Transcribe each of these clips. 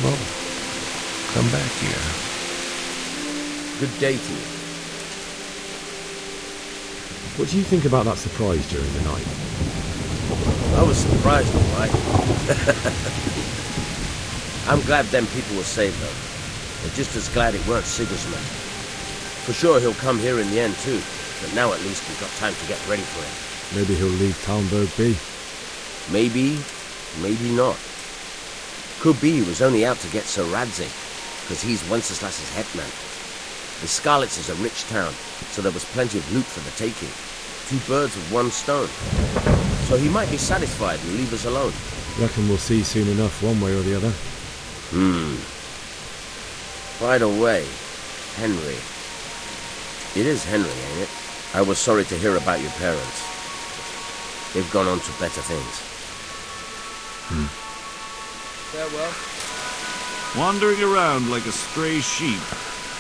Well, come back here. Good day to you. What do you think about that surprise during the night? I was surprised, all right. I'm glad them people were saved, though. But just as glad it weren't Sigismund. For sure he'll come here in the end, too. But now at least we've got time to get ready for him. Maybe he'll leave Talmberg be. Maybe, maybe not. Could be he was only out to get Sir Radzig, because he's Wenceslas's hetman. The Skalitz is a rich town, so there was plenty of loot for the taking. 2 birds with 1 stone. So he might be satisfied and leave us alone. Reckon we'll see soon enough, one way or the other. By the way, Henry. It is Henry, ain't it? I was sorry to hear about your parents. They've gone on to better things. Farewell. Wandering around like a stray sheep.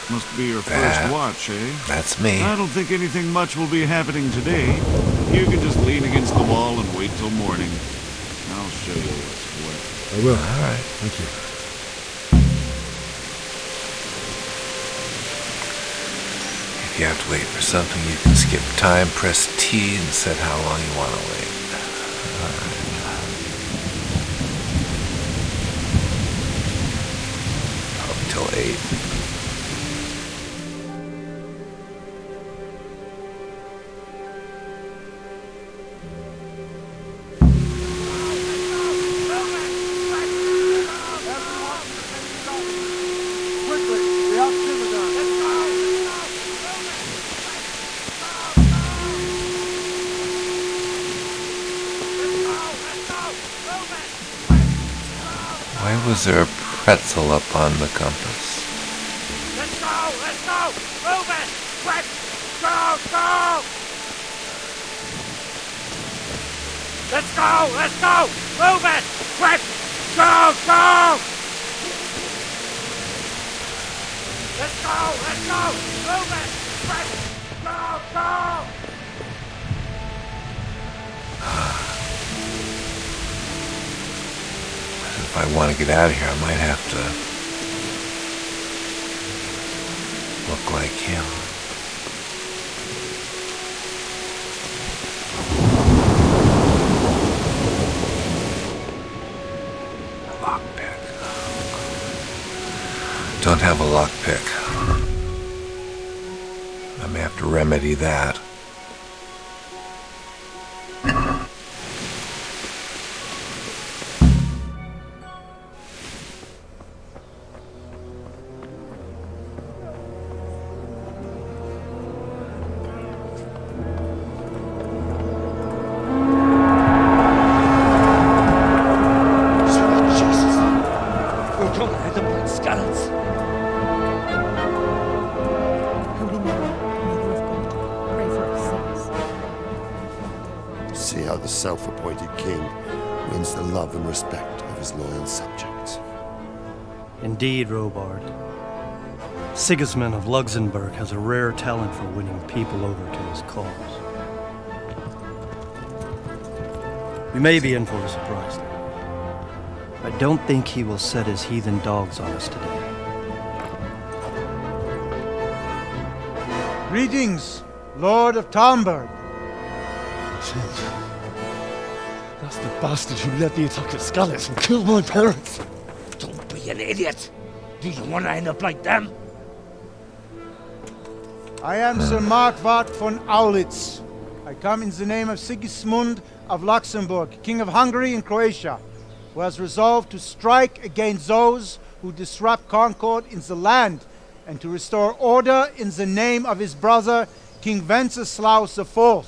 Must be your first watch, eh? That's me. I don't think anything much will be happening today. You can just lean against the wall and wait till morning. I'll show you what's what. I will. All right. Thank you. If you have to wait for something, you can skip time, press T, and set how long you want to wait. All right. Up till 8. Why was there a pretzel up on the compass? Let's go! Let's go! Move it! Quick! Go! Go! Let's go! Let's go! Move it! Quick! Go! Go! Let's go! Let's go! Move it! Quick! Go! Go! If I want to get out of here, I might have to look like him. Lockpick. Don't have a lockpick. I may have to remedy that. Skalitz. Holy Mary, Mother of God, pray for us sinners. See how the self-appointed king wins the love and respect of his loyal subjects. Indeed, Robard. Sigismund of Luxembourg has a rare talent for winning people over to his cause. We may be in for a surprise, though. I don't think he will set his heathen dogs on us today. Greetings, Lord of Talmberg. That's the bastard who led the attack at Skalitz and killed my parents. Don't be an idiot. Do you want to end up like them? I am Sir Markwart von Aulitz. I come in the name of Sigismund of Luxembourg, King of Hungary and Croatia, who has resolved to strike against those who disrupt concord in the land and to restore order in the name of his brother, King Wenceslaus IV.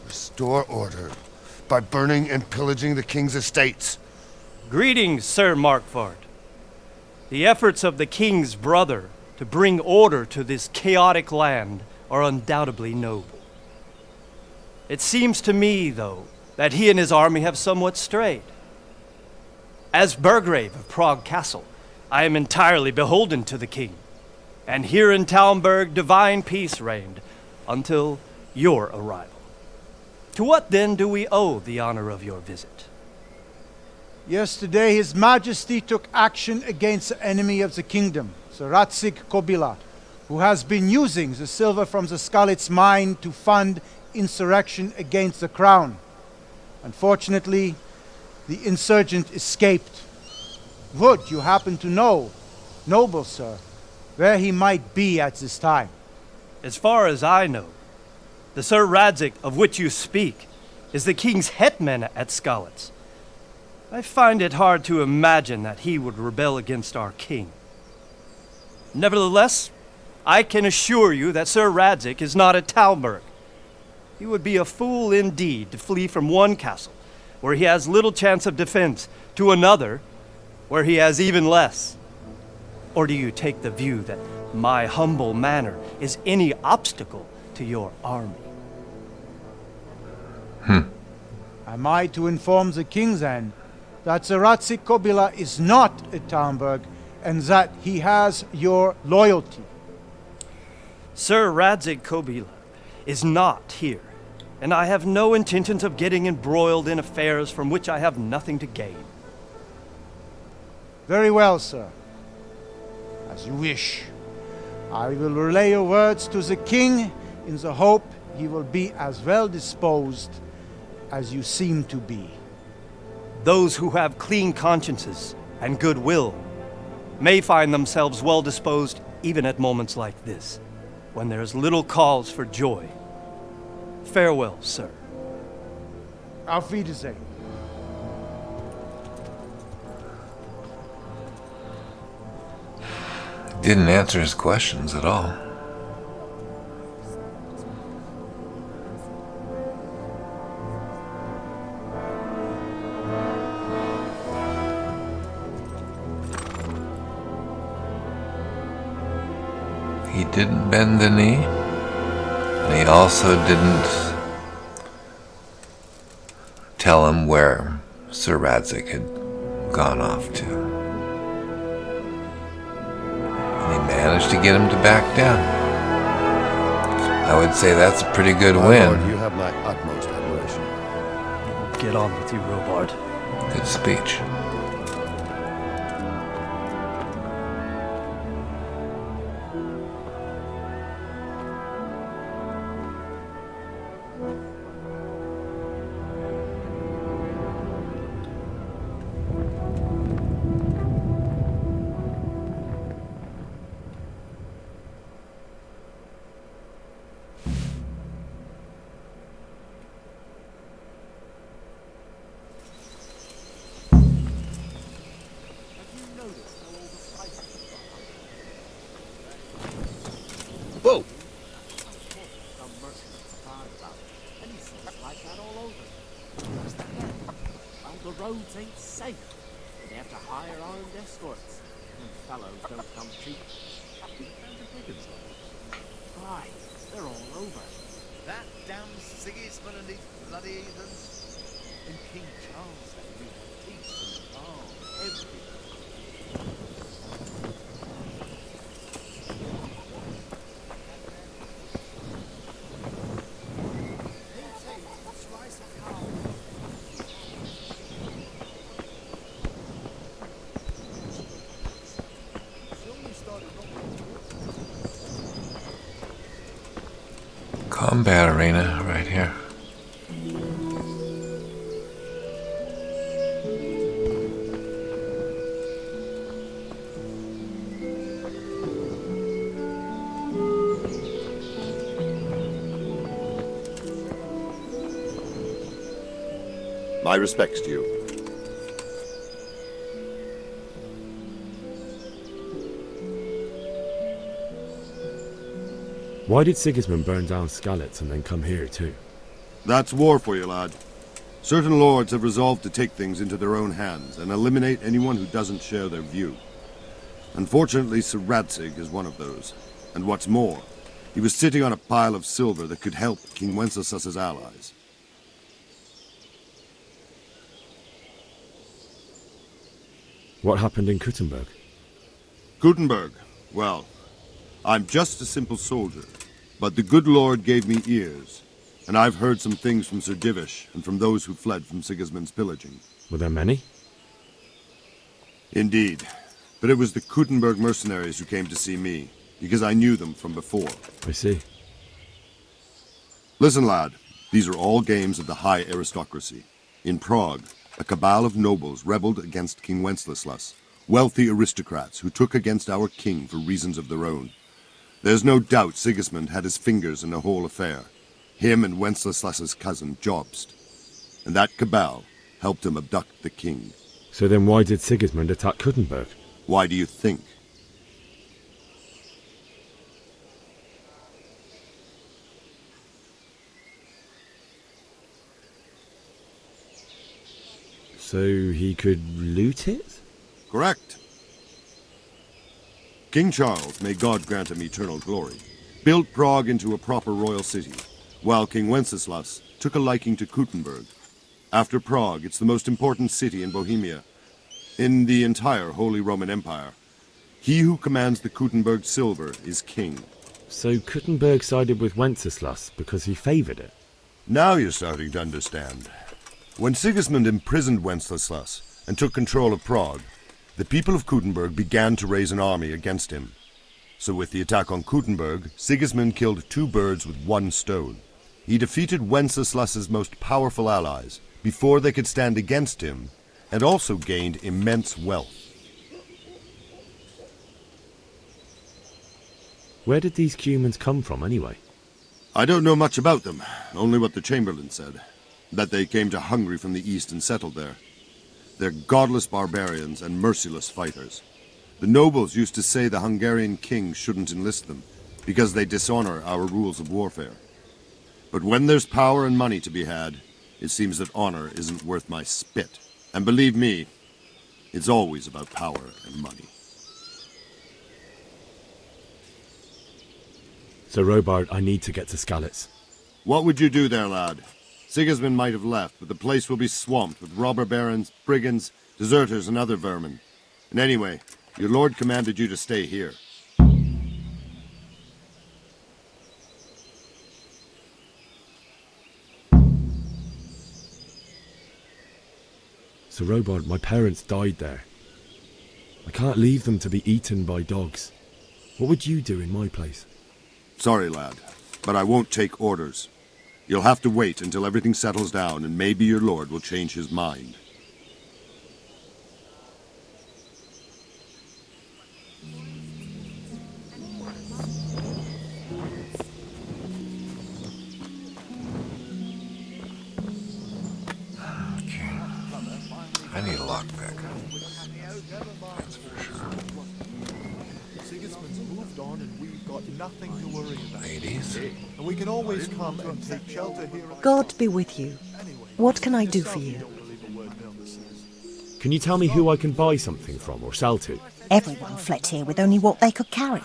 Restore order by burning and pillaging the king's estates. Greetings, Sir Markwart. The efforts of the king's brother to bring order to this chaotic land are undoubtedly noble. It seems to me, though, that he and his army have somewhat strayed. As Burgrave of Prague Castle, I am entirely beholden to the king, and here in Talmberg divine peace reigned until your arrival. To what then do we owe the honor of your visit? Yesterday His Majesty took action against the enemy of the kingdom, the Ratsik Kobila, who has been using the silver from the Skalitz mine to fund insurrection against the crown. Unfortunately, the insurgent escaped. Would you happen to know, noble sir, where he might be at this time? As far as I know, the Sir Radzik of which you speak is the king's hetman at Skalitz. I find it hard to imagine that he would rebel against our king. Nevertheless, I can assure you that Sir Radzik is not at Talmberg. He would be a fool indeed to flee from one castle, where he has little chance of defense, to another, where he has even less. Or do you take the view that my humble manner is any obstacle to your army? Am I to inform the king then that the Ratsik Kobila is not at Talmberg and that he has your loyalty? Sir Radzik Kobila is not here, and I have no intentions of getting embroiled in affairs from which I have nothing to gain. Very well, sir. As you wish. I will relay your words to the king in the hope he will be as well disposed as you seem to be. Those who have clean consciences and goodwill may find themselves well disposed even at moments like this, when there is little cause for joy. Farewell, sir. Auf Wiedersehen. Didn't answer his questions at all. He didn't bend the knee, and he also didn't tell him where Sir Radzik had gone off to. And he managed to get him to back down. I would say that's a pretty good win. Lord, you have my utmost admiration. Get on with you, Robard. Good speech. Whoa! Well, the roads ain't safe. They have to hire armed escorts. And fellows don't come cheap. Aye, they're all over. That damn Sigismund and these bloody heathens. In King Charles they knew peace and calm everywhere. Combat arena right here. My respects to you. Why did Sigismund burn down Skalitz and then come here too? That's war for you, lad. Certain lords have resolved to take things into their own hands and eliminate anyone who doesn't share their view. Unfortunately, Sir Radzik is one of those. And what's more, he was sitting on a pile of silver that could help King Wenceslas's allies. What happened in Kuttenberg? Gutenberg, well, I'm just a simple soldier, but the good Lord gave me ears, and I've heard some things from Sir Divish and from those who fled from Sigismund's pillaging. Were there many? Indeed. But it was the Talmberg mercenaries who came to see me, because I knew them from before. I see. Listen, lad. These are all games of the high aristocracy. In Prague, a cabal of nobles rebelled against King Wenceslas, wealthy aristocrats who took against our king for reasons of their own. There's no doubt Sigismund had his fingers in the whole affair. Him and Wenceslas's cousin, Jobst. And that cabal helped him abduct the king. So then why did Sigismund attack Talmberg? Why do you think? So he could loot it? Correct. King Charles, may God grant him eternal glory, built Prague into a proper royal city, while King Wenceslas took a liking to Talmberg. After Prague, it's the most important city in Bohemia, in the entire Holy Roman Empire. He who commands the Talmberg silver is king. So Talmberg sided with Wenceslas because he favoured it? Now you're starting to understand. When Sigismund imprisoned Wenceslas and took control of Prague, the people of Talmberg began to raise an army against him. So with the attack on Talmberg, Sigismund killed 2 birds with 1 stone. He defeated Wenceslas's most powerful allies before they could stand against him, and also gained immense wealth. Where did these humans come from anyway? I don't know much about them, only what the Chamberlain said. That they came to Hungary from the east and settled there. They're godless barbarians and merciless fighters. The nobles used to say the Hungarian king shouldn't enlist them, because they dishonor our rules of warfare. But when there's power and money to be had, it seems that honor isn't worth my spit. And believe me, it's always about power and money. So Robert, I need to get to Skalitz. What would you do there, lad? Sigismund might have left, but the place will be swamped with robber barons, brigands, deserters, and other vermin. And anyway, your lord commanded you to stay here. So Robert, my parents died there. I can't leave them to be eaten by dogs. What would you do in my place? Sorry, lad, but I won't take orders. You'll have to wait until everything settles down, and maybe your lord will change his mind. Okay. I need a lockpick. That's for sure. Sigismund's moved on and we've got nothing to worry about. Ladies? And we can always come and take shelter here. God be with you. What can I do for you? Can you tell me who I can buy something from or sell to? Everyone fled here with only what they could carry.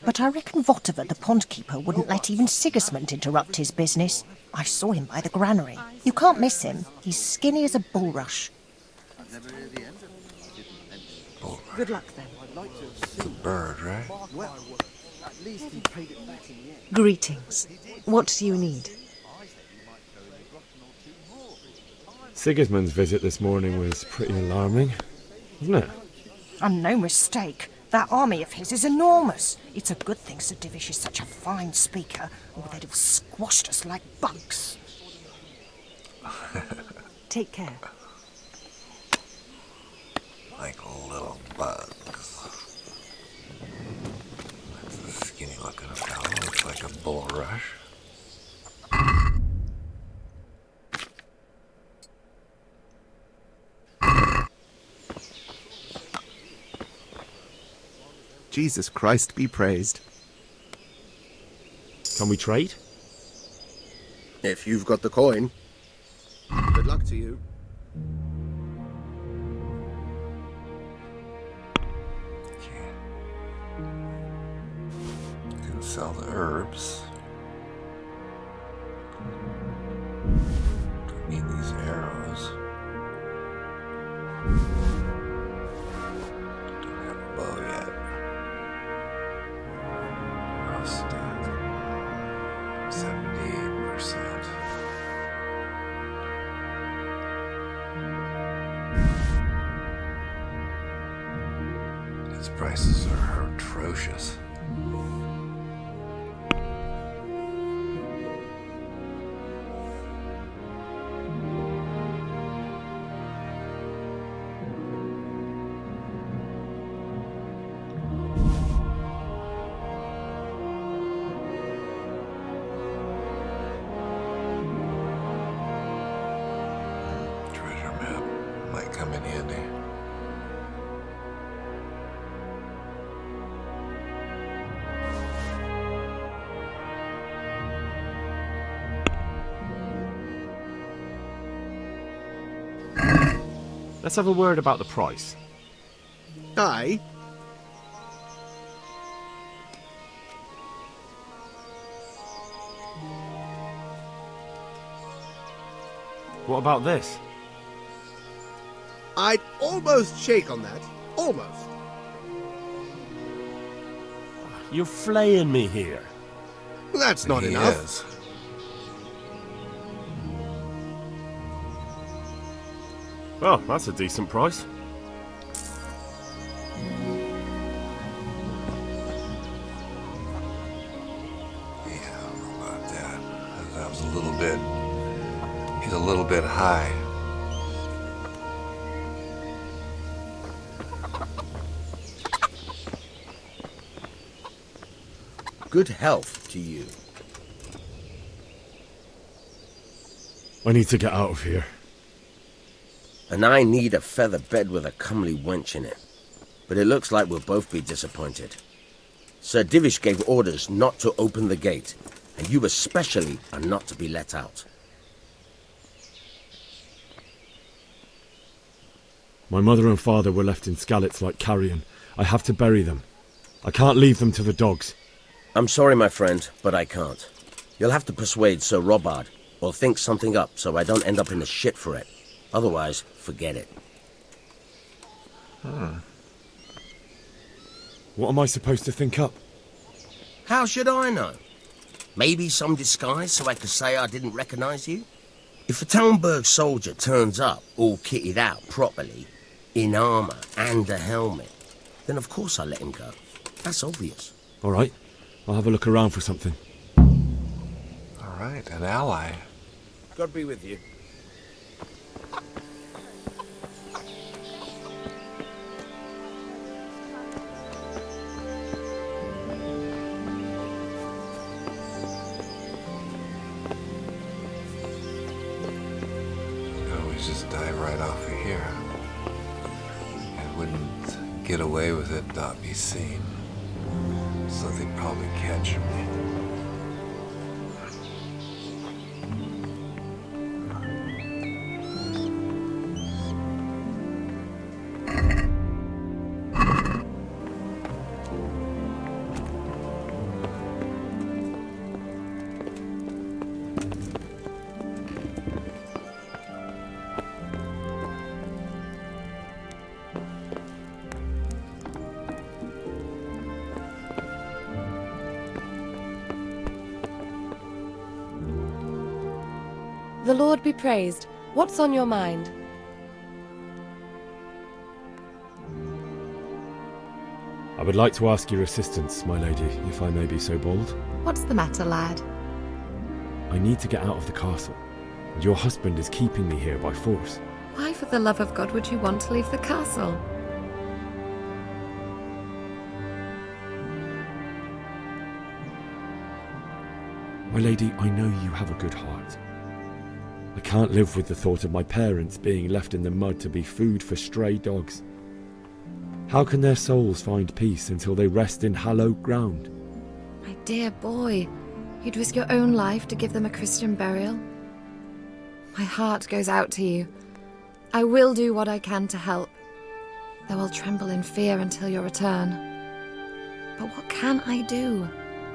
But I reckon Votiver, the pond keeper, wouldn't let even Sigismund interrupt his business. I saw him by the granary. You can't miss him. He's skinny as a bulrush. Good luck then. It's a bird, right? Greetings. What do you need? Sigismund's visit this morning was pretty alarming, wasn't it? And no mistake. That army of his is enormous. It's a good thing Sir Divish is such a fine speaker, or they'd have squashed us like bugs. Take care. Like little bugs. That's a skinny looking fellow. Looks like a bulrush. Jesus Christ be praised. Can we trade? If you've got the coin. Good luck to you. You can sell the herbs. Don't need these arrows. Don't have a bow yet. Rusted. 78%. These prices are atrocious. Treasure map might come in handy. Let's have a word about the price. Aye. What about this? I'd almost shake on that. Almost. You're flaying me here. That's not He enough. is. Oh, that's a decent price. Yeah, I don't know about that. That was a little bit. He's a little bit high. Good health to you. I need to get out of here. And I need a feather bed with a comely wench in it. But it looks like we'll both be disappointed. Sir Divish gave orders not to open the gate, and you especially are not to be let out. My mother and father were left in Skalitz like carrion. I have to bury them. I can't leave them to the dogs. I'm sorry, my friend, but I can't. You'll have to persuade Sir Robard, or think something up so I don't end up in the shit for it. Otherwise, forget it. What am I supposed to think up? How should I know? Maybe some disguise so I could say I didn't recognize you? If a Talmberg soldier turns up all kitted out properly, in armor and a helmet, then of course I'll let him go. That's obvious. All right, I'll have a look around for something. All right, an ally. God be with you. Always just dive right off of here. I wouldn't get away with it, not be seen. So they'd probably catch me. The Lord be praised. What's on your mind? I would like to ask your assistance, my lady, if I may be so bold. What's the matter, lad? I need to get out of the castle, and your husband is keeping me here by force. Why, for the love of God, would you want to leave the castle? My lady, I know you have a good heart. I can't live with the thought of my parents being left in the mud to be food for stray dogs. How can their souls find peace until they rest in hallowed ground? My dear boy, you'd risk your own life to give them a Christian burial? My heart goes out to you. I will do what I can to help, though I'll tremble in fear until your return. But what can I do?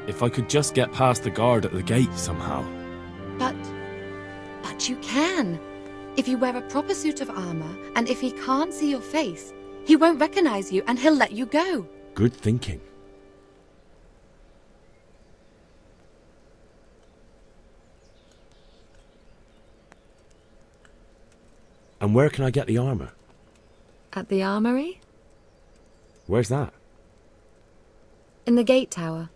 If I could just get past the guard at the gate somehow. But you can. If you wear a proper suit of armor, and if he can't see your face, he won't recognize you and he'll let you go. Good thinking. And where can I get the armor? At the armory? Where's that? in the gate tower.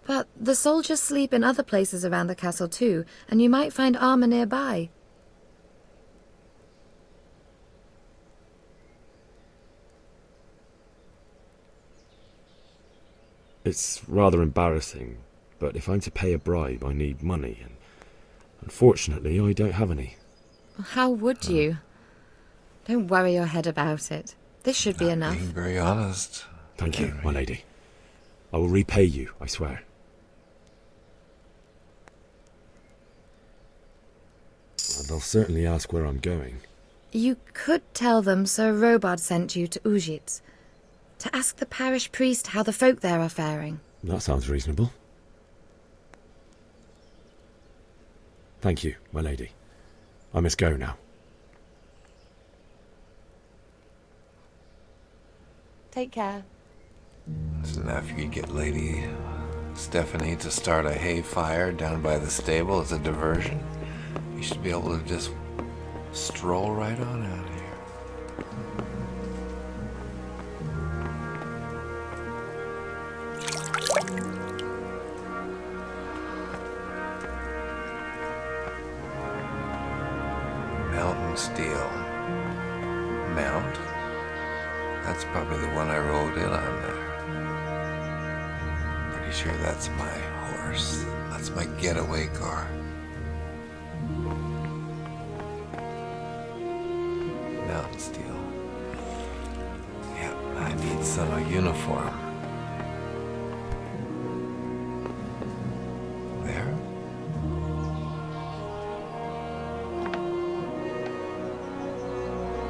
But the soldiers sleep in other places around the castle too, and you might find armor nearby. It's rather embarrassing, but if I'm to pay a bribe, I need money, and unfortunately, I don't have any. How would you? Don't worry your head about it. This should be enough. Being very honest. Thank you, my lady. I will repay you, I swear. And I'll certainly ask where I'm going. You could tell them Sir Robard sent you to Ujitz, to ask the parish priest how the folk there are faring. That sounds reasonable. Thank you, my lady. I must go now. Take care. So now if you could get Lady Stephanie to start a hay fire down by the stable as a diversion, you should be able to just stroll right on out of here. Mountain Steel. Mount? That's probably the one I rode in on there. Pretty sure that's my horse. That's my getaway car. Mountain Steel. Yep, I need some uniform. There?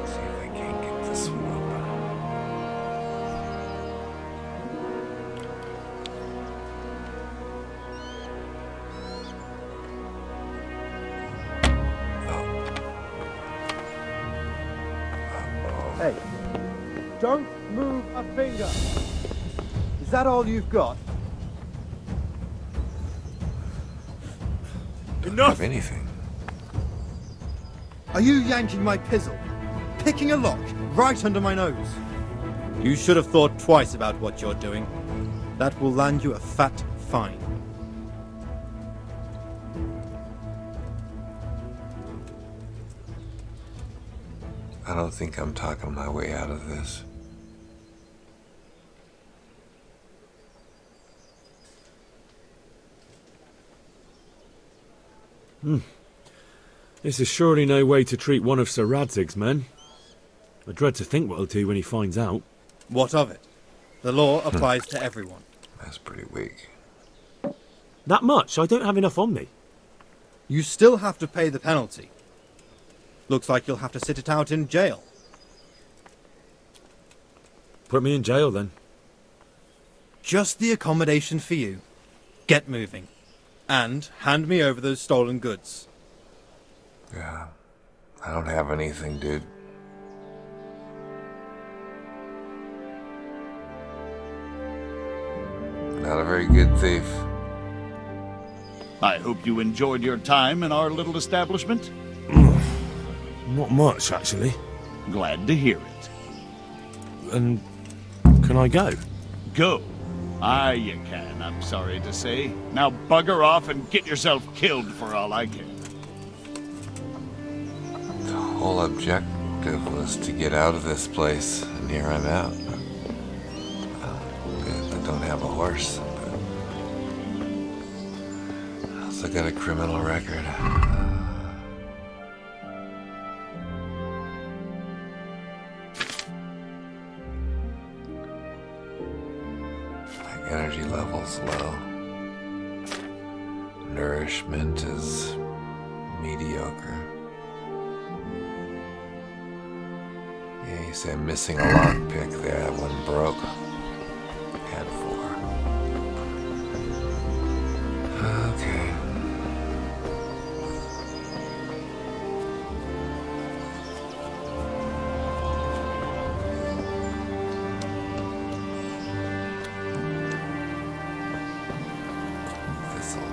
See if I can't get this one. Hey, don't move a finger. Is that all you've got? Enough! Have anything. Are you yanking my pizzle? Picking a lock right under my nose? You should have thought twice about what you're doing. That will land you a fat fine. I don't think I'm talking my way out of this. This is surely no way to treat one of Sir Radzig's men. I dread to think what he'll do when he finds out. What of it? The law applies to everyone. That's pretty weak. That much? I don't have enough on me. You still have to pay the penalty. Looks like you'll have to sit it out in jail. Put me in jail, then. Just the accommodation for you. Get moving. And hand me over those stolen goods. Yeah, I don't have anything, dude. Not a very good thief. I hope you enjoyed your time in our little establishment. Not much, actually. Glad to hear it. And can I go? Go? Aye, you can, I'm sorry to say. Now bugger off and get yourself killed for all I care. The whole objective was to get out of this place, and here I'm out. I don't have a horse, but I also got a criminal record. My energy level's low. Nourishment is mediocre. Yeah, you say I'm missing a lockpick there. That one broke. Had 4. Okay. This'll...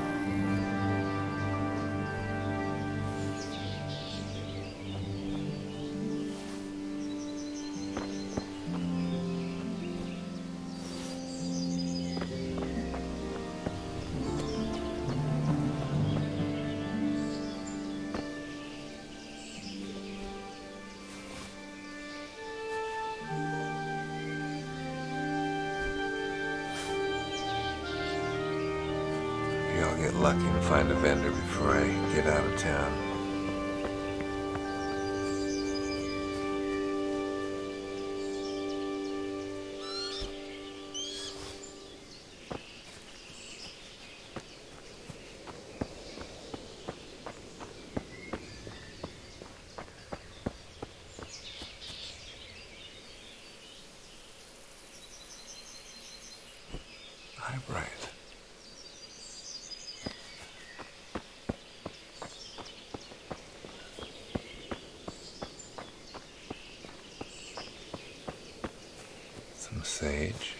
I'll get lucky and find a vendor before I get out of town. Right. Some sage.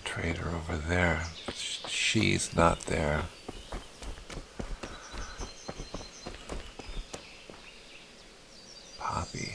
Trader over there. She's not there. Poppy.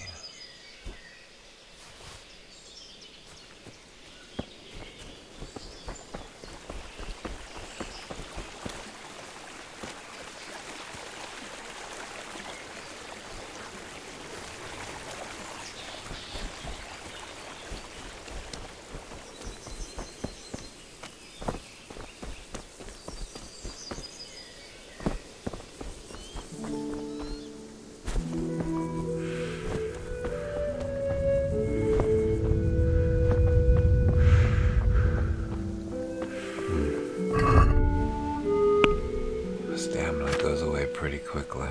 Stamina goes away pretty quickly.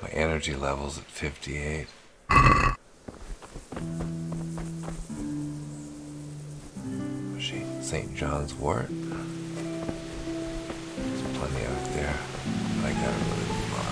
My energy level's at 58. She St. John's wort. There's plenty out there, but I gotta really move on.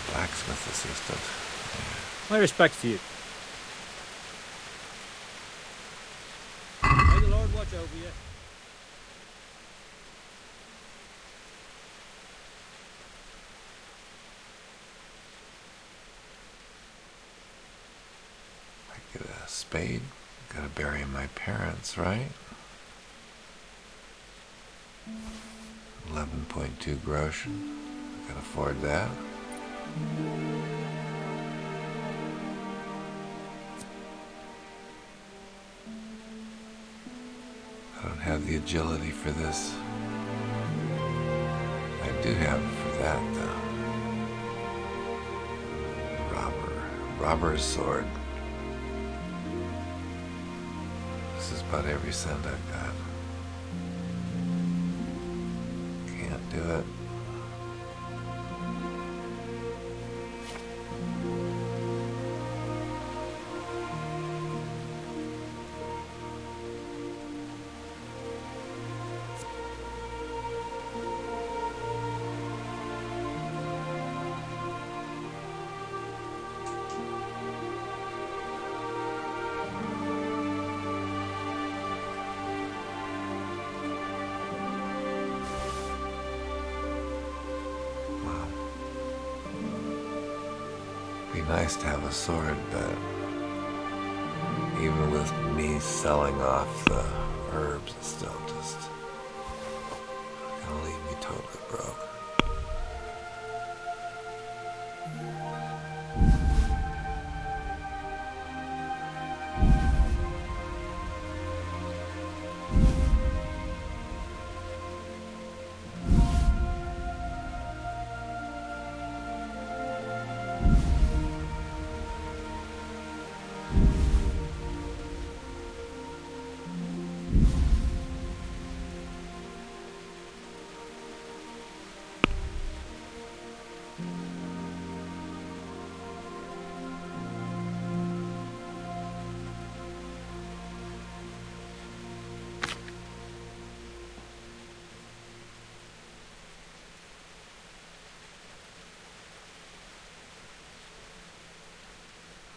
Blacksmith assistant. My respects to you. May the Lord watch over you. I get a spade. Gotta bury my parents, right? 11.2 groschen. I can afford that. have the agility for this. I do have it for that, though. Robber's sword. This is about every cent I've got. Can't do it. Be nice to have a sword, but even with me selling off the herbs, it's still just gonna leave me totally broke.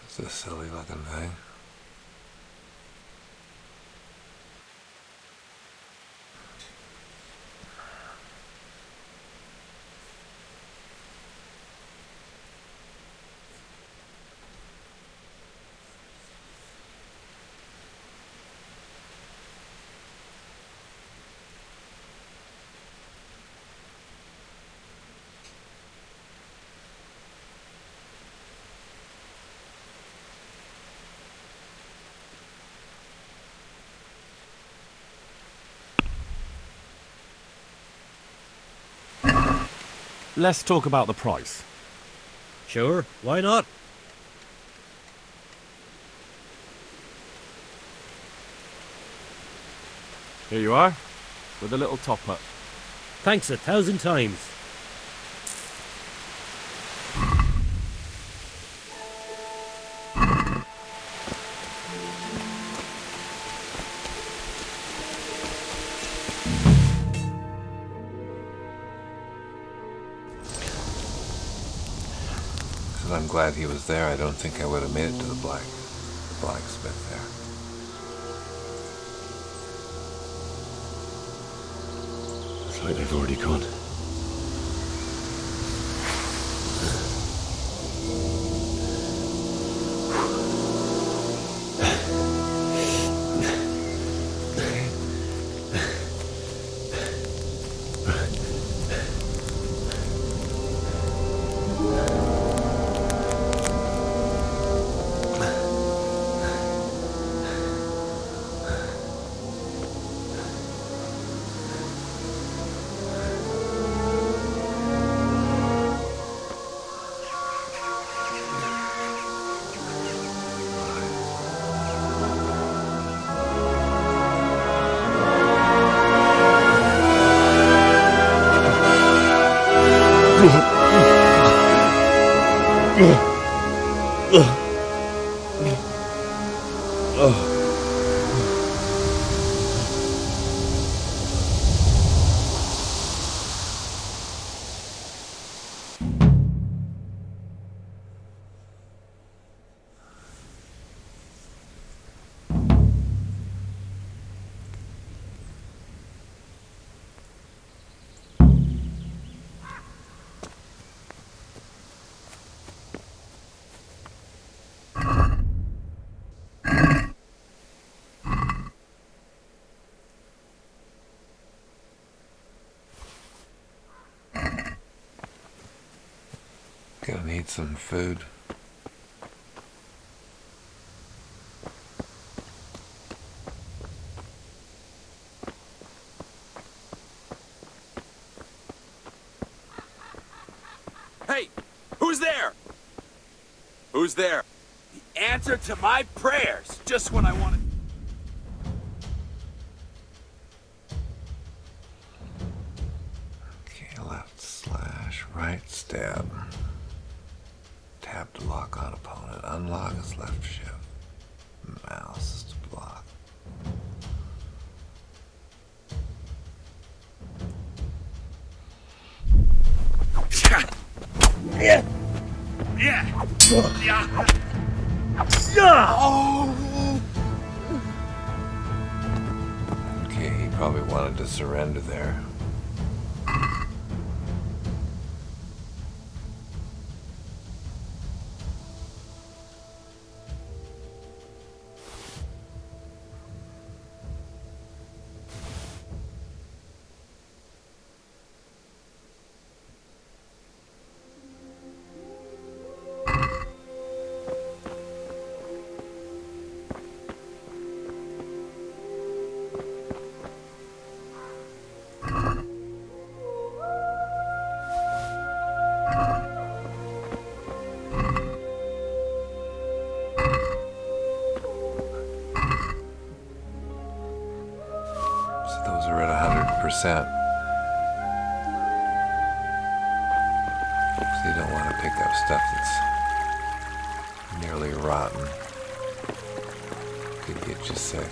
It's a silly looking thing. Let's talk about the price. Sure, why not? Here you are, with a little top-up. Thanks 1,000 times. I'm glad he was there. I don't think I would have made it to the blacksmith there. It's like they've already gone. Gonna need some food. Who's there? The answer to my prayers, just when I wanted... Okay, left slash, right stab. Tab to lock on opponent. Unlock is left shift. Mouse to block. Yeah. Yeah. Yeah. Oh. Okay, he probably wanted to surrender there. Those are at 100%. So you don't want to pick up stuff that's nearly rotten. Could get you sick.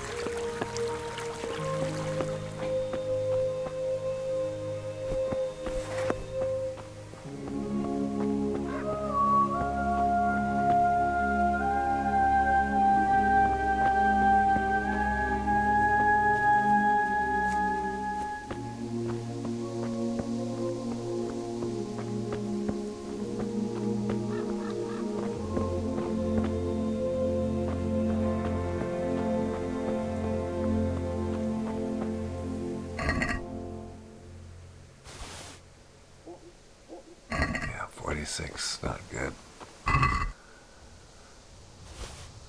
Yeah, 46, not good.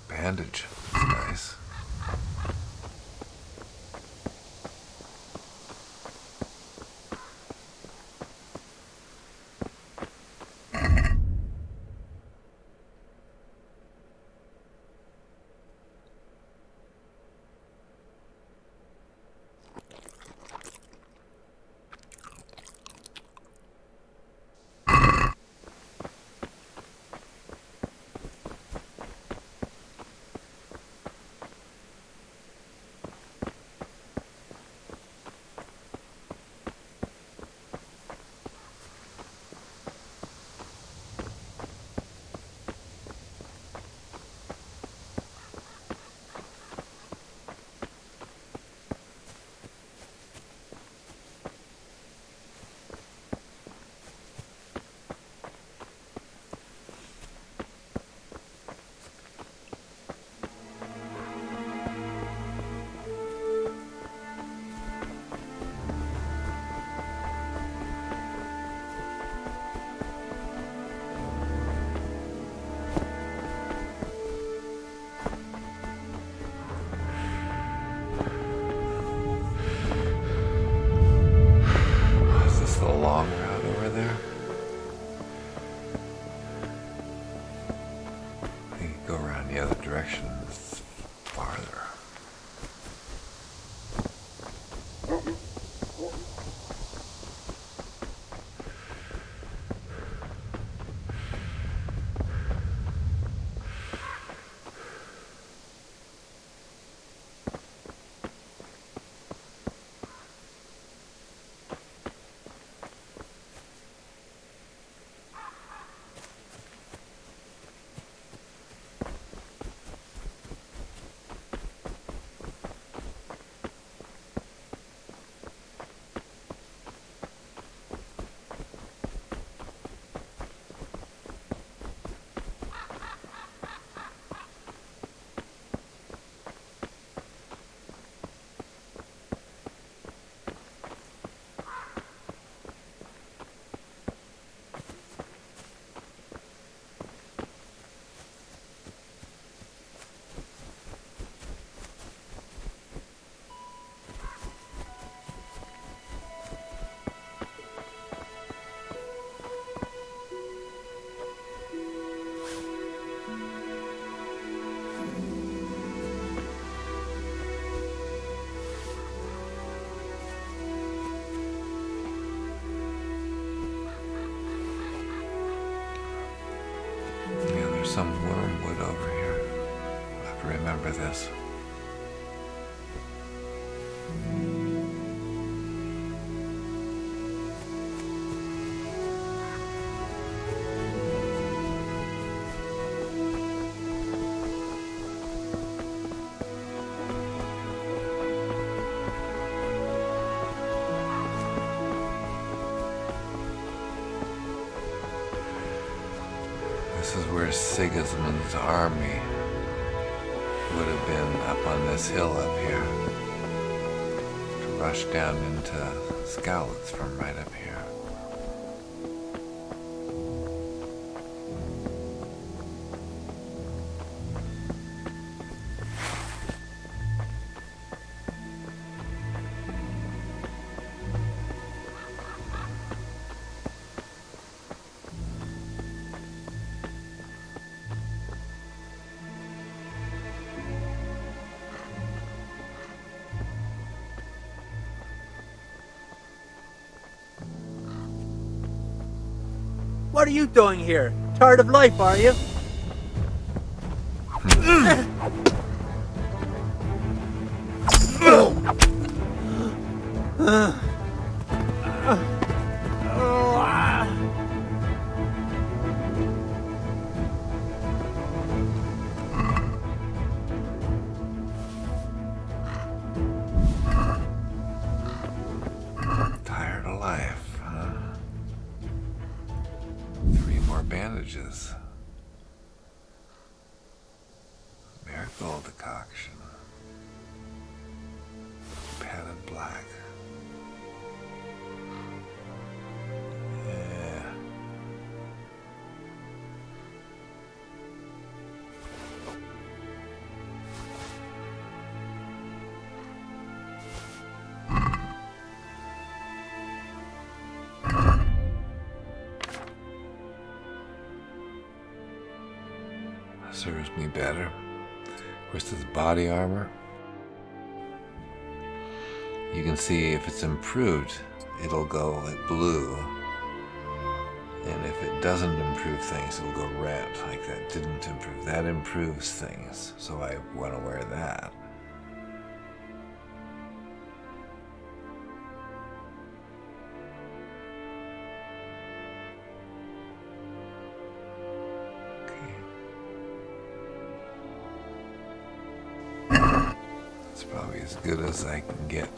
Bandage, that's nice. Is this the long route over there? I think you go around the other direction. It's farther. Yeah, there's some wormwood over here. I have to remember this. This is where Sigismund's army would have been, up on this hill up here, to rush down into Skalitz from right up here. What are you doing here? Tired of life, are you? Tired of life, huh? 3 more bandages. Marigold decoction. Padded black. Yeah. Serves me better. Of course, this body armor. You can see if it's improved, it'll go like blue. And if it doesn't improve things, it'll go red. Like that didn't improve. That improves things. So I want to wear that. It's probably as good as I can get.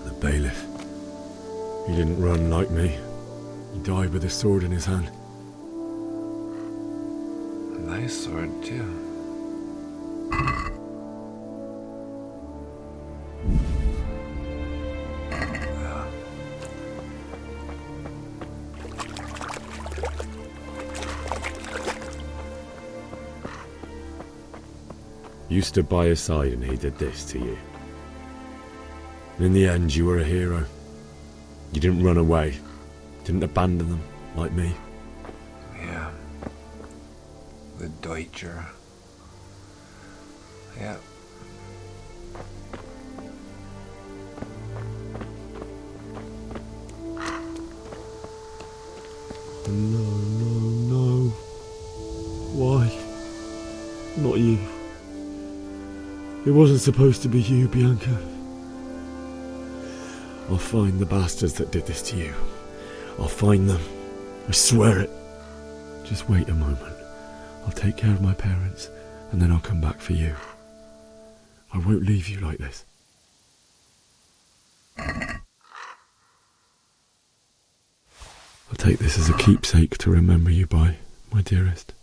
The bailiff. He didn't run like me. He died with a sword in his hand. A nice sword, too. You stood by his side and he did this to you. And in the end, you were a hero. You didn't run away. Didn't abandon them, like me. Yeah. The Deutscher. Yeah. No. Why? Not you. It wasn't supposed to be you, Bianca. I'll find the bastards that did this to you. I'll find them. I swear it. Just wait a moment. I'll take care of my parents, and then I'll come back for you. I won't leave you like this. I'll take this as a keepsake to remember you by, my dearest.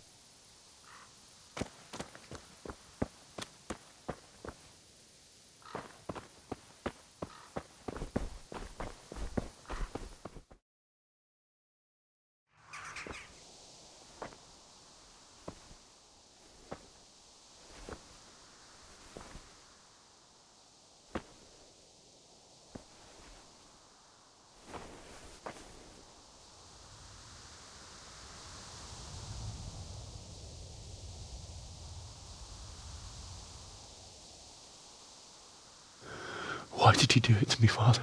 Why did you do it to me, Father?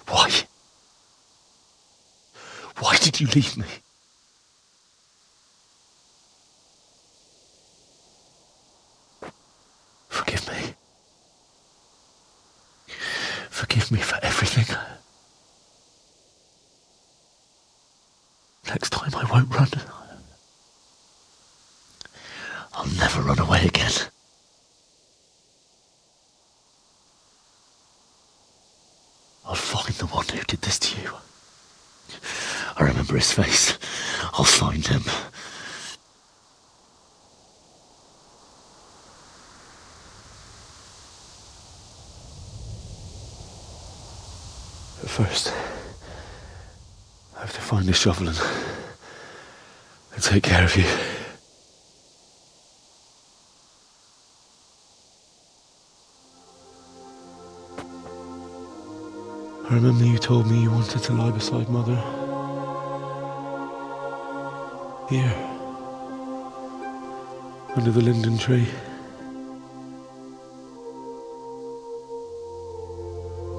Why? Why did you leave me? Forgive me. Forgive me for everything. Next time I won't run. I'll never run away again. I'll find the one who did this to you. I remember his face. I'll find him. But first, I have to find the shovel and take care of you. I remember you told me you wanted to lie beside Mother. Here. Under the linden tree.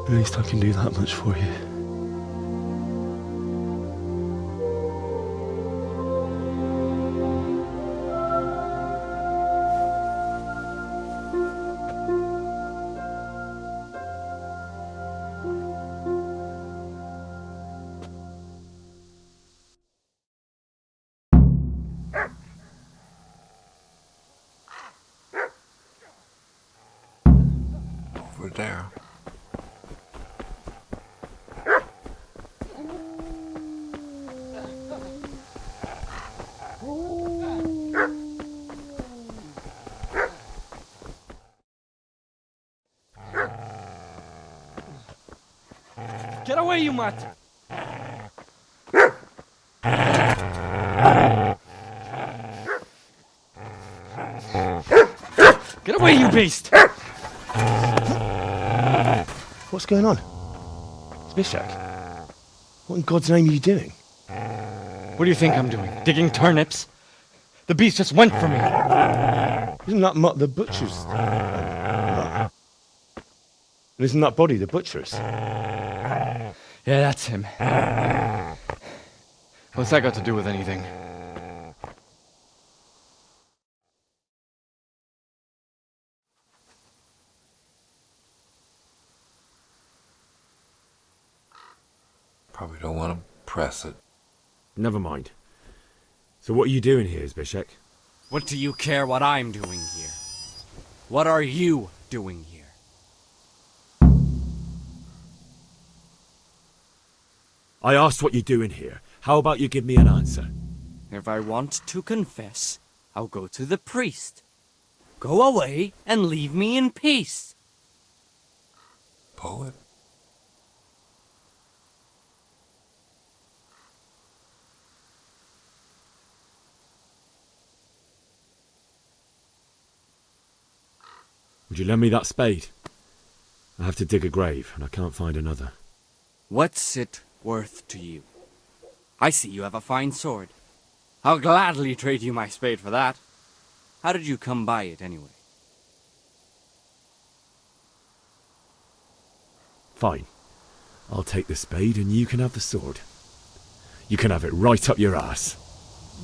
At least I can do that much for you. Over there. Get away, you mutt! Get away, you beast! What's going on? It's Bishak. What in God's name are you doing? What do you think I'm doing? Digging turnips? The beast just went for me. Isn't that Mutt the butcher's? And isn't that body the butcher's? Yeah, that's him. What's that got to do with anything? Probably don't want to press it. Never mind. So what are you doing here, Zbyszek? What do you care what I'm doing here? What are you doing here? I asked what you're doing here. How about you give me an answer? If I want to confess, I'll go to the priest. Go away and leave me in peace. Poet? Would you lend me that spade? I have to dig a grave, and I can't find another. What's it worth to you? I see you have a fine sword. I'll gladly trade you my spade for that. How did you come by it, anyway? Fine. I'll take the spade, and you can have the sword. You can have it right up your ass.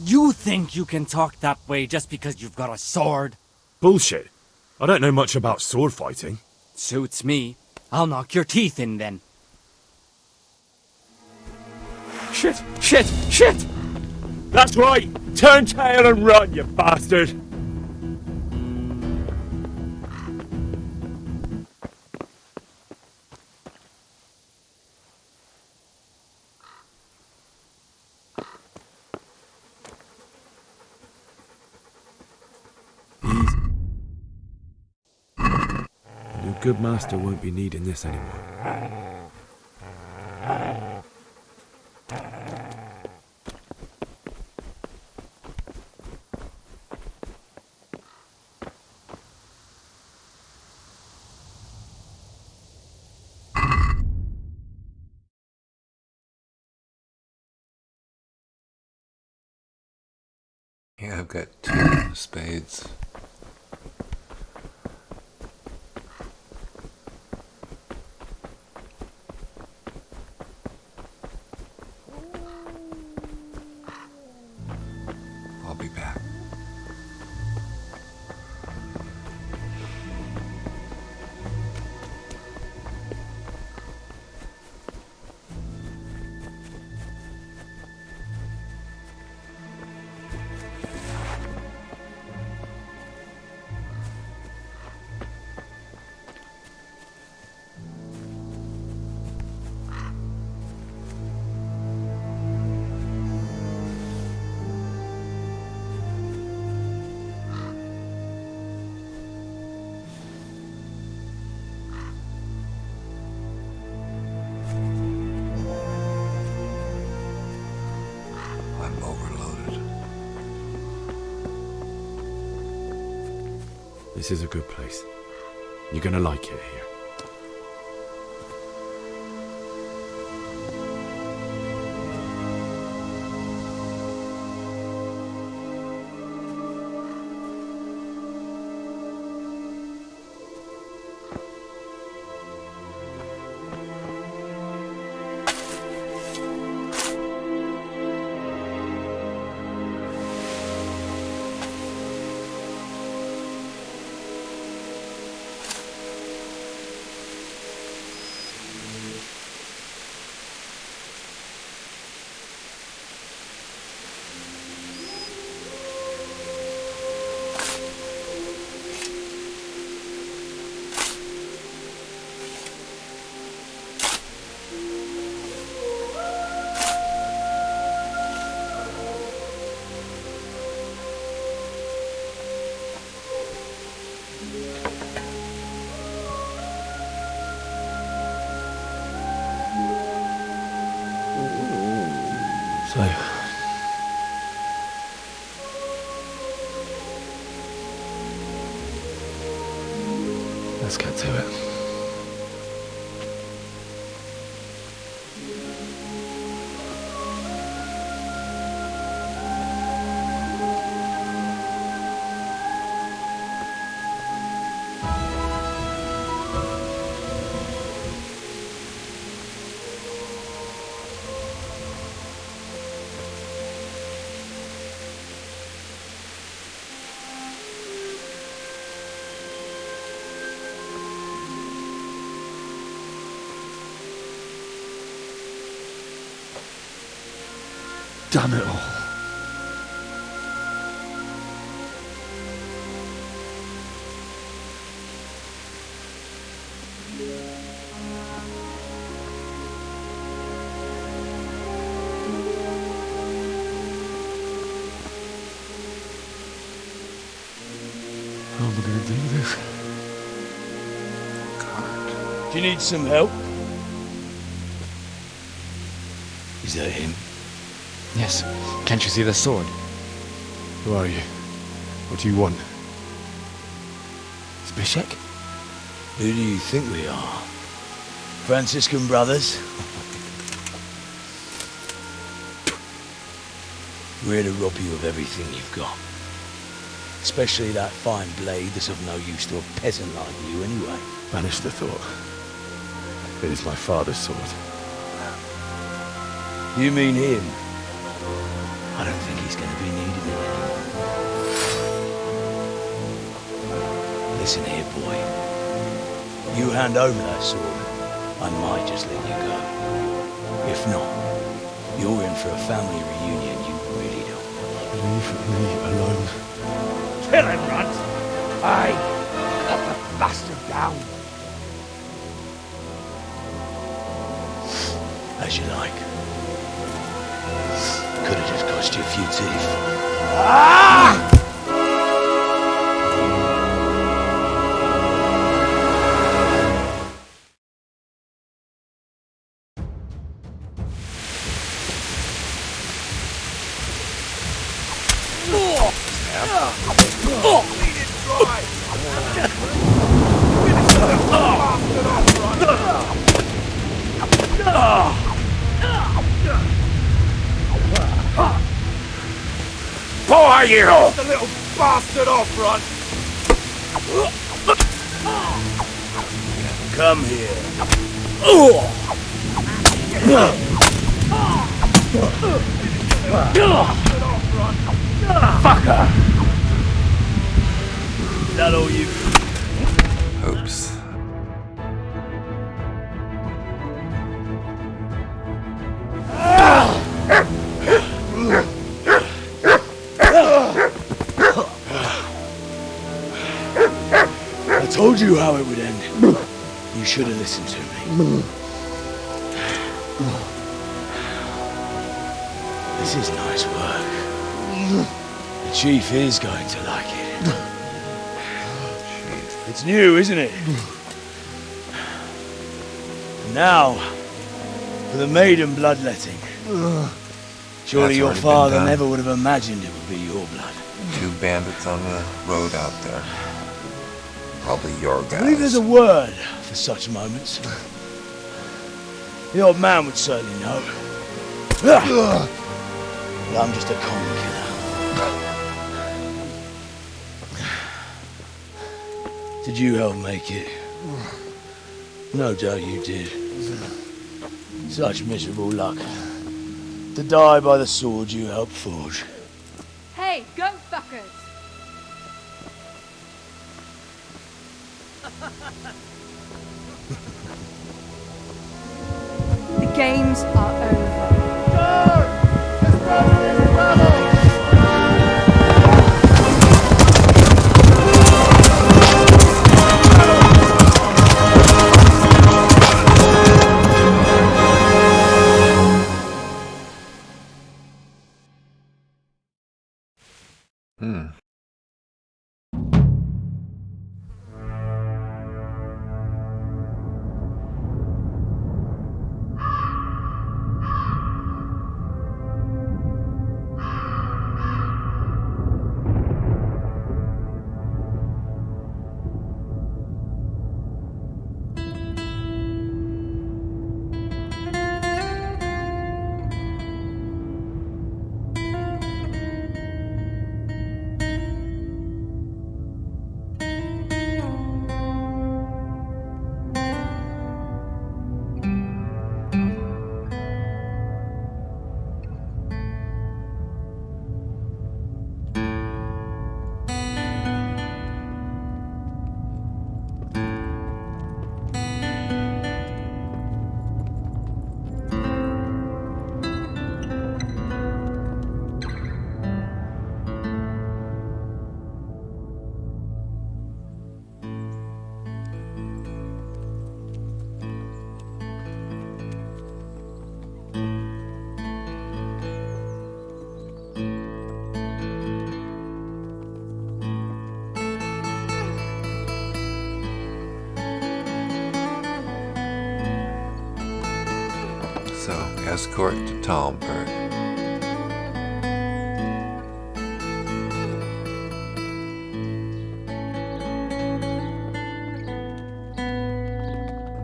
You think you can talk that way just because you've got a sword? Bullshit. I don't know much about sword fighting. Suits me. I'll knock your teeth in then. Shit! Shit! Shit! That's right! Turn tail and run, you bastard! Your good master won't be needing this anymore. Yeah, I've got 2 spades. This is a good place. You're gonna like it here. So, let's get to it. Damn it all. How am I going to do this? Do you need some help? Is that him? Yes. Can't you see the sword? Who are you? What do you want? It's Bishek? Who do you think we are? Franciscan brothers? We're here to rob you of everything you've got. Especially that fine blade that's of no use to a peasant like you anyway. Banish the thought. It is my father's sword. You mean him? I don't think he's going to be needing it anymore. Listen here, boy. You hand over that sword, I might just let you go. If not, you're in for a family reunion you really don't want. Leave me alone. Kill him, Runt! Aye! Cut the bastard down! As you like. Could have just cost you a few teeth. Ah! Who are you? Get the little bastard off, Ron! Come here. Fucker! Is that all you? Oops. I told you how it would end. You should have listened to me. This is nice work. The chief is going to like it. It's new, isn't it? And now, for the maiden bloodletting. Surely your father never would have imagined it would be your blood. 2 bandits on the road out there. Probably your I believe guys. there's a word for such moments. The old man would certainly know. But I'm just a common killer. Did you help make it? No doubt you did. Such miserable luck. To die by the sword you helped forge. Hey, go fuckers! The games are over. So, escort to Talmberg.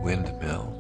Windmill.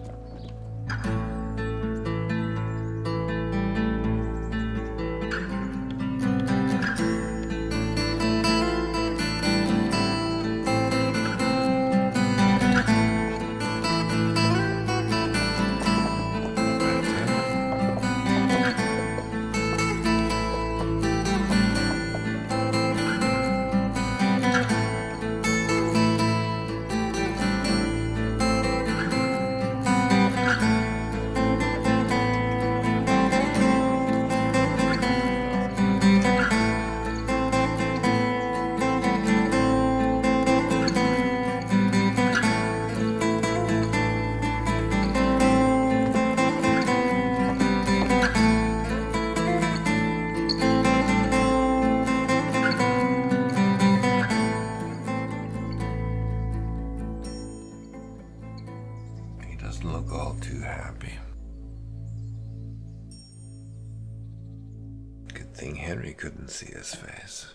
Doesn't look all too happy. Good thing Henry couldn't see his face.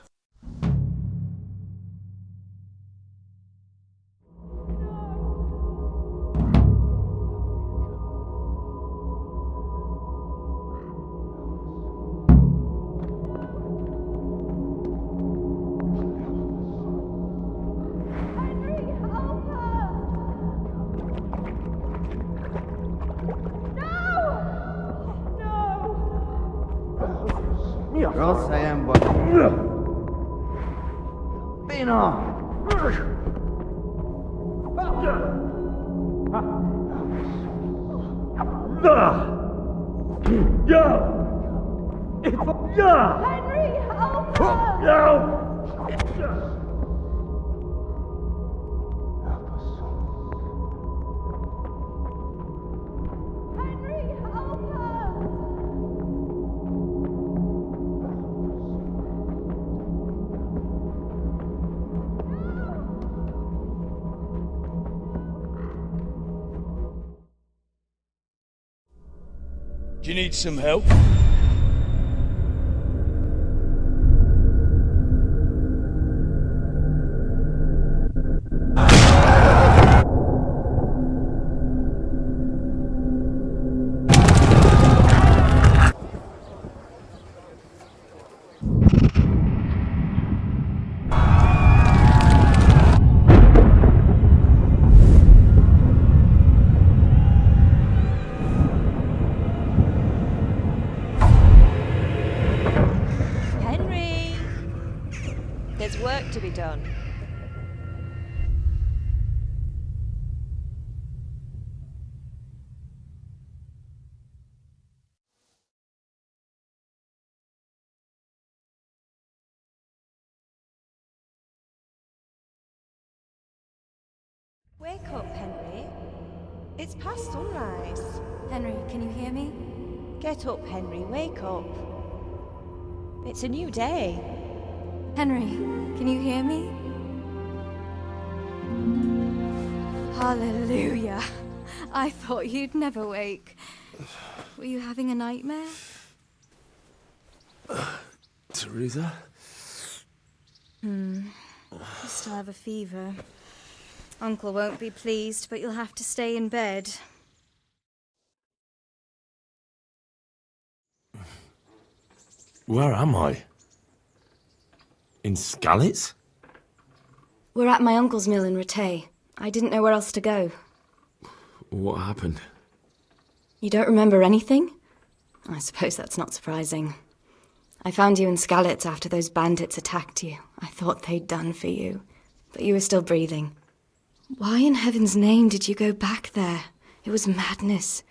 Ross, I am what? Bina! Henry, help us! Do you need some help? There's work to be done. Wake up, Henry. It's past sunrise. Henry, can you hear me? Get up, Henry. Wake up. It's a new day. Henry, can you hear me? Hallelujah. I thought you'd never wake. Were you having a nightmare? Teresa? You still have a fever. Uncle won't be pleased, but you'll have to stay in bed. Where am I? In Skalitz? We're at my uncle's mill in Rattay. I didn't know where else to go. What happened? You don't remember anything? I suppose that's not surprising. I found you in Skalitz after those bandits attacked you. I thought they'd done for you, but you were still breathing. Why in heaven's name did you go back there? It was madness.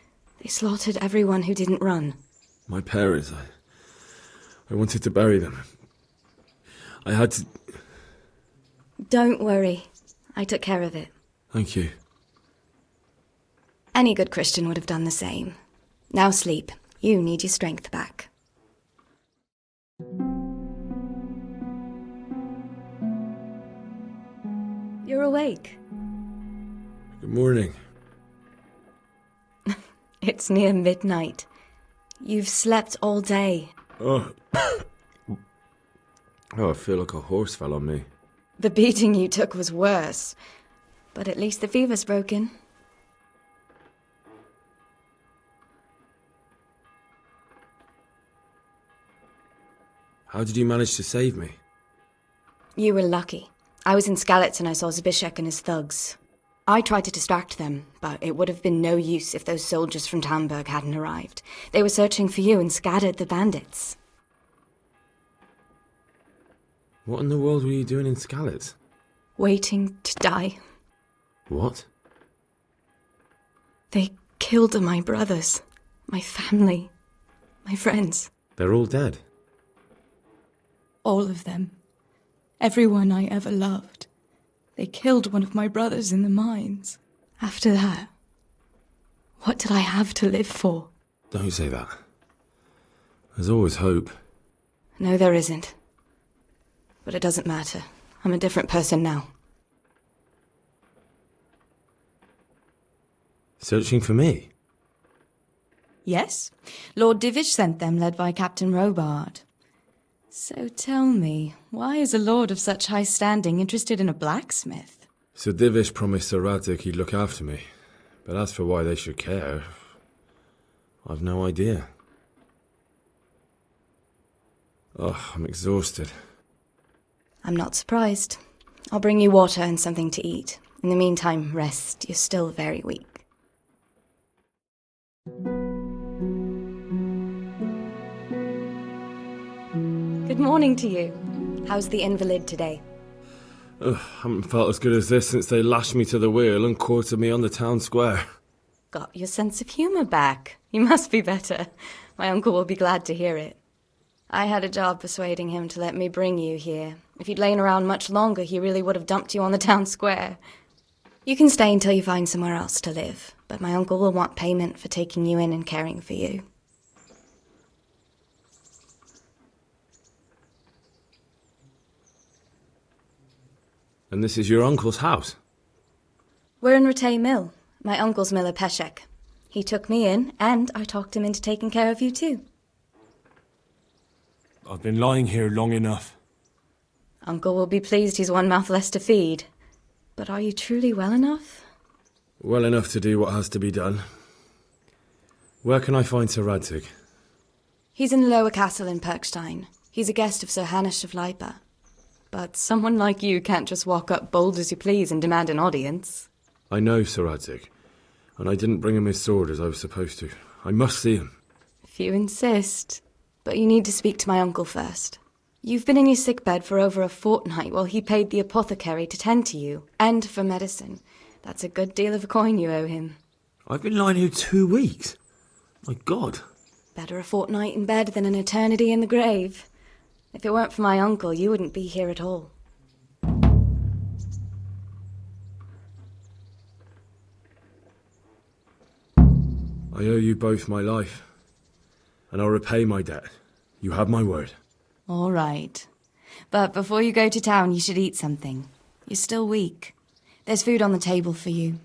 They slaughtered everyone who didn't run. My parents, I wanted to bury them. I had to... Don't worry. I took care of it. Thank you. Any good Christian would have done the same. Now sleep. You need your strength back. You're awake. Good morning. It's near midnight. You've slept all day. Oh. I feel like a horse fell on me. The beating you took was worse. But at least the fever's broken. How did you manage to save me? You were lucky. I was in Skalitz and I saw Zbyszek and his thugs. I tried to distract them, but it would have been no use if those soldiers from Talmberg hadn't arrived. They were searching for you and scattered the bandits. What in the world were you doing in Skalitz? Waiting to die. What? They killed my brothers, my family, my friends. They're all dead. All of them. Everyone I ever loved. They killed one of my brothers in the mines. After that, what did I have to live for? Don't say that. There's always hope. No, there isn't. But it doesn't matter. I'm a different person now. Searching for me? Yes. Lord Divish sent them, led by Captain Robard. So tell me, why is a lord of such high standing interested in a blacksmith? Sir Divish promised Sir Radzik he'd look after me. But as for why they should care, I've no idea. Oh, I'm exhausted. I'm not surprised. I'll bring you water and something to eat. In the meantime, rest. You're still very weak. Good morning to you. How's the invalid today? Haven't felt as good as this since they lashed me to the wheel and quartered me on the town square. Got your sense of humour back. You must be better. My uncle will be glad to hear it. I had a job persuading him to let me bring you here. If you'd lain around much longer, he really would have dumped you on the town square. You can stay until you find somewhere else to live, but my uncle will want payment for taking you in and caring for you. And this is your uncle's house? We're in Rattay Mill. My uncle's miller Peshek. He took me in, and I talked him into taking care of you too. I've been lying here long enough. Uncle will be pleased he's one mouth less to feed. But are you truly well enough? Well enough to do what has to be done. Where can I find Sir Radzik? He's in the lower castle in Perkstein. He's a guest of Sir Hanush of Leipa. But someone like you can't just walk up bold as you please and demand an audience. I know Sir Radzik, and I didn't bring him his sword as I was supposed to. I must see him. If you insist. But you need to speak to my uncle first. You've been in your sickbed for over a fortnight while he paid the apothecary to tend to you, and for medicine. That's a good deal of coin you owe him. I've been lying here 2 weeks. My God. Better a fortnight in bed than an eternity in the grave. If it weren't for my uncle, you wouldn't be here at all. I owe you both my life, and I'll repay my debt. You have my word. All right. But before you go to town, you should eat something. You're still weak. There's food on the table for you.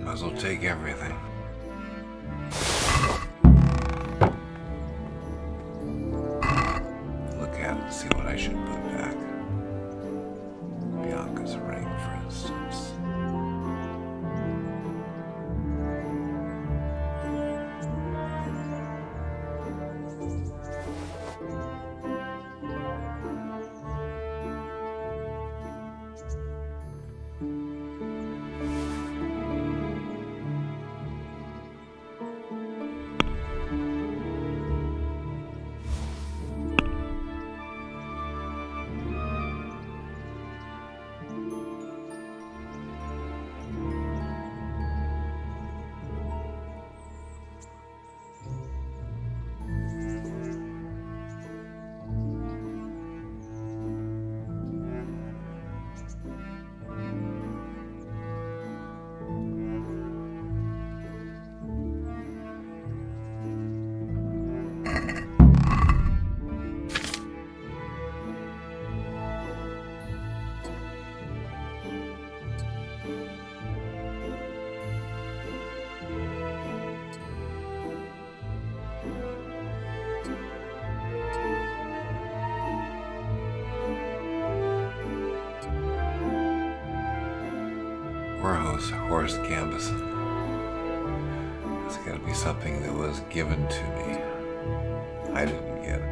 Might as well take everything. Look at it and see what I should put back. Bianca's ring, for instance. Where's Horace Gambison? It's gotta be something that was given to me. I didn't get it.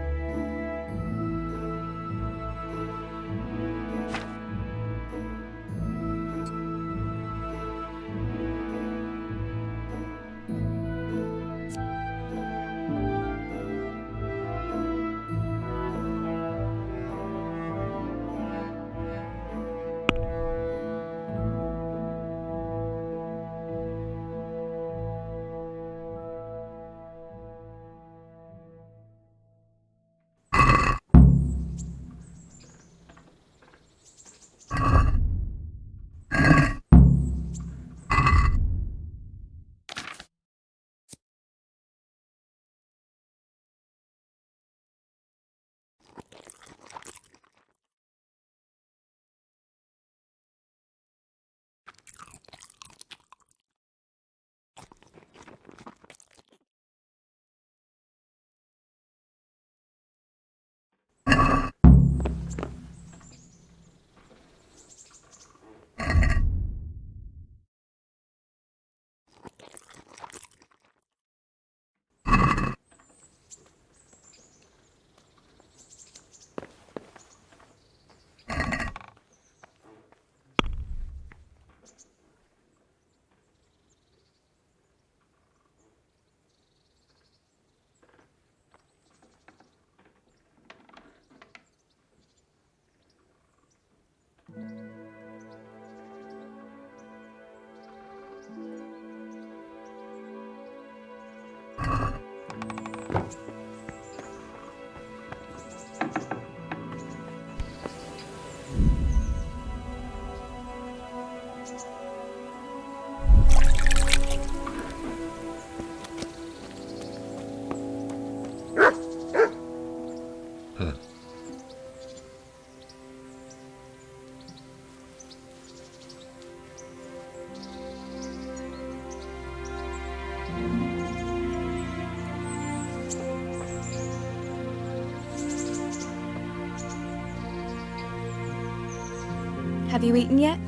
Have you eaten yet?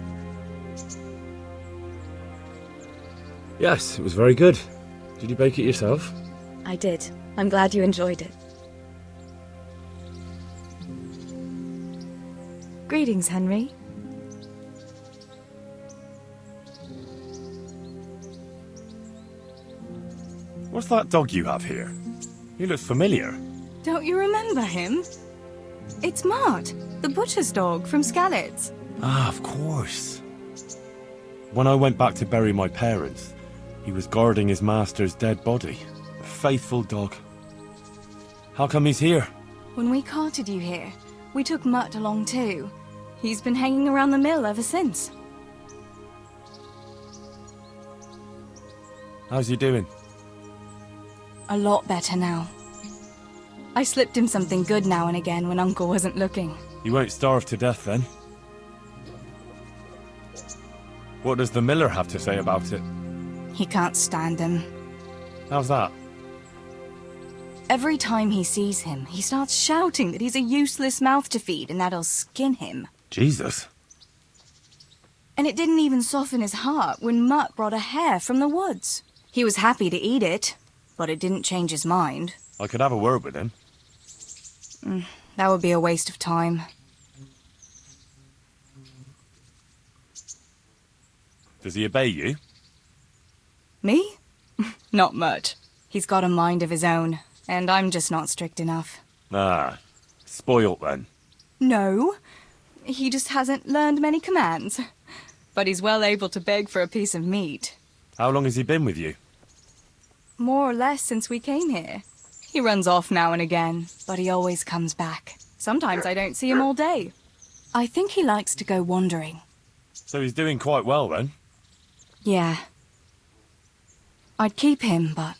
Yes, it was very good. Did you bake it yourself? I did. I'm glad you enjoyed it. Greetings, Henry. What's that dog you have here? He looks familiar. Don't you remember him? It's Mart, the butcher's dog from Skalitz. Ah, of course. When I went back to bury my parents, he was guarding his master's dead body. A faithful dog. How come he's here? When we carted you here, we took Mutt along too. He's been hanging around the mill ever since. How's he doing? A lot better now. I slipped him something good now and again when Uncle wasn't looking. He won't starve to death then. What does the miller have to say about it? He can't stand him. How's that? Every time he sees him, he starts shouting that he's a useless mouth to feed and that'll skin him. Jesus. And it didn't even soften his heart when Mutt brought a hare from the woods. He was happy to eat it, but it didn't change his mind. I could have a word with him. That would be a waste of time. Does he obey you? Me? Not much. He's got a mind of his own, and I'm just not strict enough. Ah, spoilt then. No, he just hasn't learned many commands. But he's well able to beg for a piece of meat. How long has he been with you? More or less since we came here. He runs off now and again, but he always comes back. Sometimes I don't see him all day. I think he likes to go wandering. So he's doing quite well then? Yeah. I'd keep him, but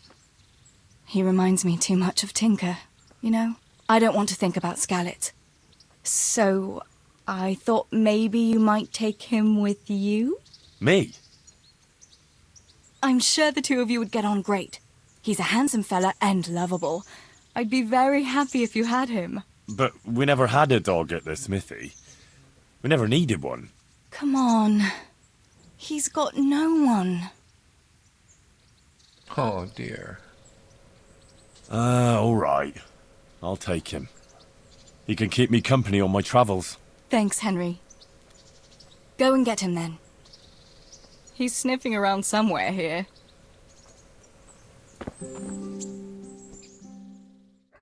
he reminds me too much of Tinker, you know? I don't want to think about Skalitz. So I thought maybe you might take him with you? Me? I'm sure the two of you would get on great. He's a handsome fella and lovable. I'd be very happy if you had him. But we never had a dog at the smithy. We never needed one. Come on. He's got no one. Oh, dear. All right. I'll take him. He can keep me company on my travels. Thanks, Henry. Go and get him then. He's sniffing around somewhere here.